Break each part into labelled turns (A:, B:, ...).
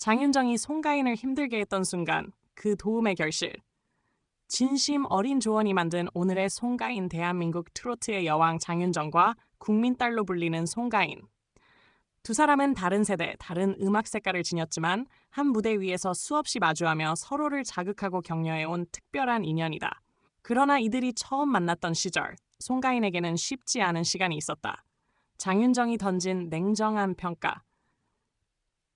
A: 장윤정이 송가인을 힘들게 했던 순간, 그 도움의 결실. 진심 어린 조언이 만든 오늘의 송가인 대한민국 트로트의 여왕 장윤정과 국민딸로 불리는 송가인. 두 사람은 다른 세대, 다른 음악 색깔을 지녔지만 한 무대 위에서 수없이 마주하며 서로를 자극하고 격려해온 특별한 인연이다. 그러나 이들이 처음 만났던 시절, 송가인에게는 쉽지 않은 시간이 있었다. 장윤정이 던진 냉정한 평가.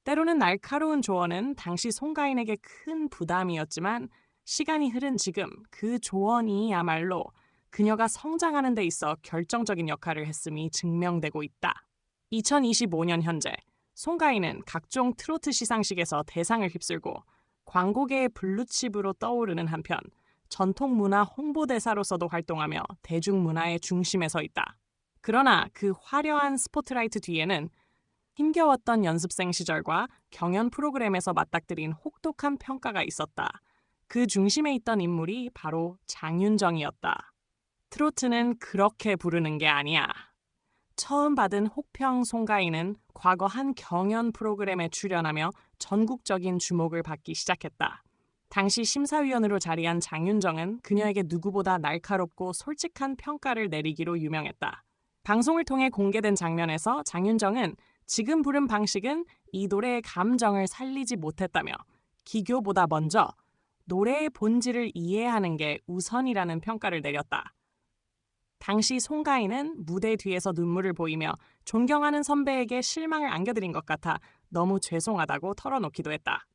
A: 때로는 날카로운 조언은 당시 송가인에게 큰 부담이었지만 시간이 흐른 지금 그 조언이야말로 그녀가 성장하는 데 있어 결정적인 역할을 했음이 증명되고 있다. 2025년 현재 송가인은 각종 트로트 시상식에서 대상을 휩쓸고 광고계의 블루칩으로 떠오르는 한편 전통문화 홍보대사로서도 활동하며 대중문화의 중심에 서 있다. 그러나 그 화려한 스포트라이트 뒤에는 힘겨웠던 연습생 시절과 경연 프로그램에서 맞닥뜨린 혹독한 평가가 있었다. 그 중심에 있던 인물이 바로 장윤정이었다. 트로트는 그렇게 부르는 게 아니야. 처음 받은 혹평 송가인은 과거 한 경연 프로그램에 출연하며 전국적인 주목을 받기 시작했다. 당시 심사위원으로 자리한 장윤정은 그녀에게 누구보다 날카롭고 솔직한 평가를 내리기로 유명했다. 방송을 통해 공개된 장면에서 장윤정은 지금 부른 방식은 이 노래의 감정을 살리지 못했다며 기교보다 먼저 노래의 본질을 이해하는 게 우선이라는 평가를 내렸다. 당시 송가인은 무대 뒤에서 눈물을 보이며 존경하는 선배에게 실망을 안겨드린 것 같아 너무 죄송하다고 털어놓기도 했다.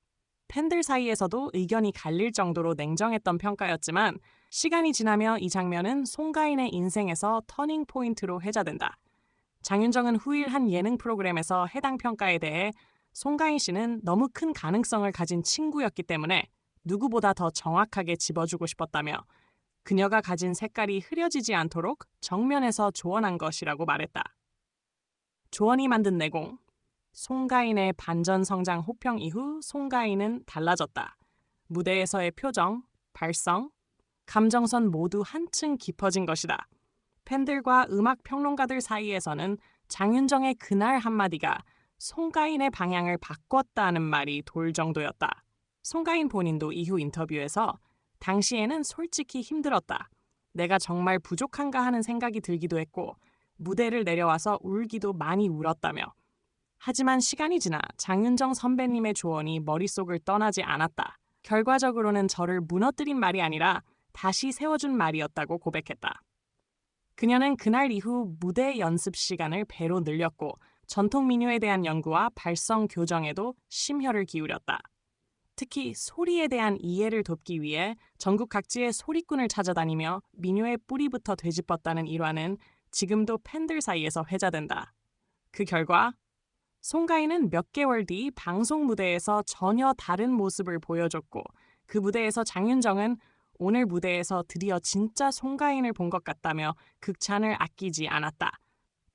A: 팬들 사이에서도 의견이 갈릴 정도로 냉정했던 평가였지만 시간이 지나며 이 장면은 송가인의 인생에서 터닝 포인트로 회자된다. 장윤정은 후일 한 예능 프로그램에서 해당 평가에 대해 송가인 씨는 너무 큰 가능성을 가진 친구였기 때문에 누구보다 더 정확하게 짚어주고 싶었다며 그녀가 가진 색깔이 흐려지지 않도록 정면에서 조언한 것이라고 말했다. 조언이 만든 내공. 송가인의 반전 성장 호평 이후 송가인은 달라졌다. 무대에서의 표정, 발성, 감정선 모두 한층 깊어진 것이다. 팬들과 음악 평론가들 사이에서는 장윤정의 그날 한마디가 송가인의 방향을 바꿨다는 말이 돌 정도였다. 송가인 본인도 이후 인터뷰에서 당시에는 솔직히 힘들었다. 내가 정말 부족한가 하는 생각이 들기도 했고 무대를 내려와서 울기도 많이 울었다며. 하지만 시간이 지나 장윤정 선배님의 조언이 머릿속을 떠나지 않았다. 결과적으로는 저를 무너뜨린 말이 아니라 다시 세워준 말이었다고 고백했다. 그녀는 그날 이후 무대 연습 시간을 배로 늘렸고 전통 민요에 대한 연구와 발성 교정에도 심혈을 기울였다. 특히 소리에 대한 이해를 돕기 위해 전국 각지의 소리꾼을 찾아다니며 민요의 뿌리부터 되짚었다는 일화는 지금도 팬들 사이에서 회자된다. 그 결과 송가인은 몇 개월 뒤 방송 무대에서 전혀 다른 모습을 보여줬고 그 무대에서 장윤정은 오늘 무대에서 드디어 진짜 송가인을 본 것 같다며 극찬을 아끼지 않았다.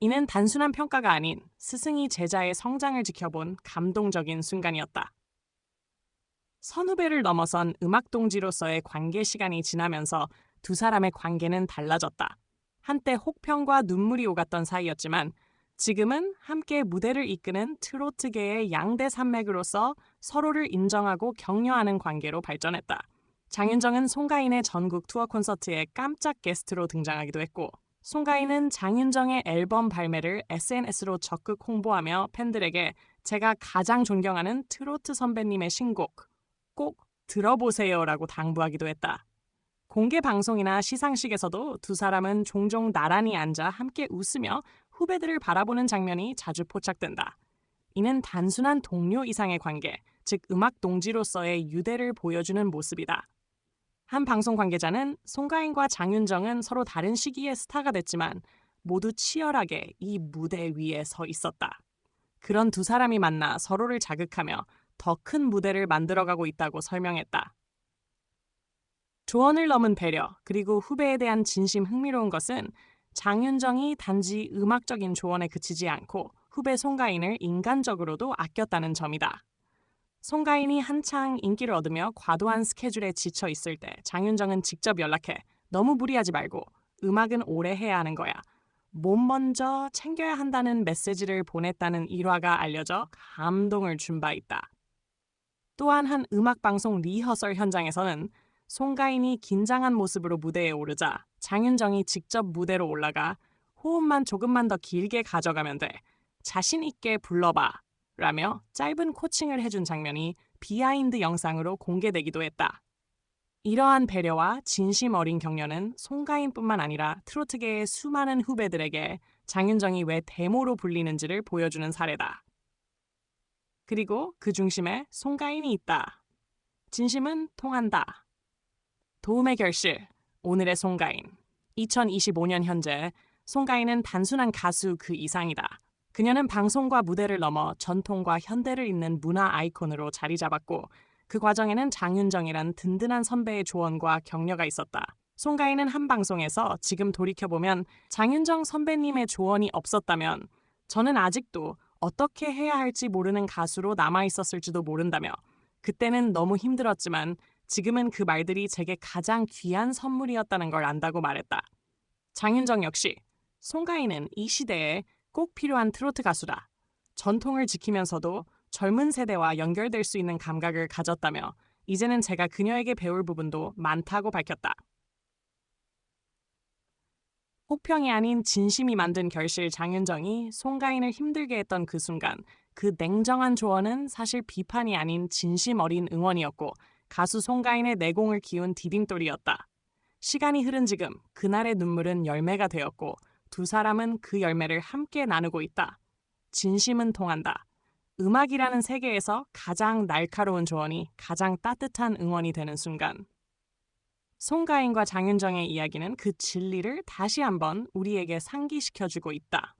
A: 이는 단순한 평가가 아닌 스승이 제자의 성장을 지켜본 감동적인 순간이었다. 선후배를 넘어선 음악동지로서의 관계 시간이 지나면서 두 사람의 관계는 달라졌다. 한때 혹평과 눈물이 오갔던 사이였지만 지금은 함께 무대를 이끄는 트로트계의 양대 산맥으로서 서로를 인정하고 격려하는 관계로 발전했다. 장윤정은 송가인의 전국 투어 콘서트에 깜짝 게스트로 등장하기도 했고 송가인은 장윤정의 앨범 발매를 SNS로 적극 홍보하며 팬들에게 제가 가장 존경하는 트로트 선배님의 신곡 꼭 들어보세요라고 당부하기도 했다. 공개 방송이나 시상식에서도 두 사람은 종종 나란히 앉아 함께 웃으며 후배들을 바라보는 장면이 자주 포착된다. 이는 단순한 동료 이상의 관계, 즉 음악 동지로서의 유대를 보여주는 모습이다. 한 방송 관계자는 송가인과 장윤정은 서로 다른 시기에 스타가 됐지만 모두 치열하게 이 무대 위에 서 있었다. 그런 두 사람이 만나 서로를 자극하며 더 큰 무대를 만들어가고 있다고 설명했다. 조언을 넘은 배려, 그리고 후배에 대한 진심 흥미로운 것은 장윤정이 단지 음악적인 조언에 그치지 않고 후배 송가인을 인간적으로도 아꼈다는 점이다. 송가인이 한창 인기를 얻으며 과도한 스케줄에 지쳐 있을 때 장윤정은 직접 연락해 너무 무리하지 말고 음악은 오래 해야 하는 거야. 몸 먼저 챙겨야 한다는 메시지를 보냈다는 일화가 알려져 감동을 준 바 있다. 또한 한 음악방송 리허설 현장에서는 송가인이 긴장한 모습으로 무대에 오르자 장윤정이 직접 무대로 올라가 호흡만 조금만 더 길게 가져가면 돼. 자신 있게 불러봐. 라며 짧은 코칭을 해준 장면이 비하인드 영상으로 공개되기도 했다. 이러한 배려와 진심 어린 격려는 송가인뿐만 아니라 트로트계의 수많은 후배들에게 장윤정이 왜 데모로 불리는지를 보여주는 사례다. 그리고 그 중심에 송가인이 있다. 진심은 통한다. 도움의 결실, 오늘의 송가인. 2025년 현재 송가인은 단순한 가수 그 이상이다. 그녀는 방송과 무대를 넘어 전통과 현대를 잇는 문화 아이콘으로 자리 잡았고 그 과정에는 장윤정이란 든든한 선배의 조언과 격려가 있었다. 송가인은 한 방송에서 지금 돌이켜보면 장윤정 선배님의 조언이 없었다면 저는 아직도 어떻게 해야 할지 모르는 가수로 남아있었을지도 모른다며 그때는 너무 힘들었지만 지금은 그 말들이 제게 가장 귀한 선물이었다는 걸 안다고 말했다. 장윤정 역시 송가인은 이 시대에 꼭 필요한 트로트 가수다. 전통을 지키면서도 젊은 세대와 연결될 수 있는 감각을 가졌다며 이제는 제가 그녀에게 배울 부분도 많다고 밝혔다. 혹평이 아닌 진심이 만든 결실 장윤정이 송가인을 힘들게 했던 그 순간 그 냉정한 조언은 사실 비판이 아닌 진심 어린 응원이었고 가수 송가인의 내공을 키운 디딤돌이었다. 시간이 흐른 지금 그날의 눈물은 열매가 되었고 두 사람은 그 열매를 함께 나누고 있다. 진심은 통한다. 음악이라는 세계에서 가장 날카로운 조언이 가장 따뜻한 응원이 되는 순간. 송가인과 장윤정의 이야기는 그 진리를 다시 한번 우리에게 상기시켜주고 있다.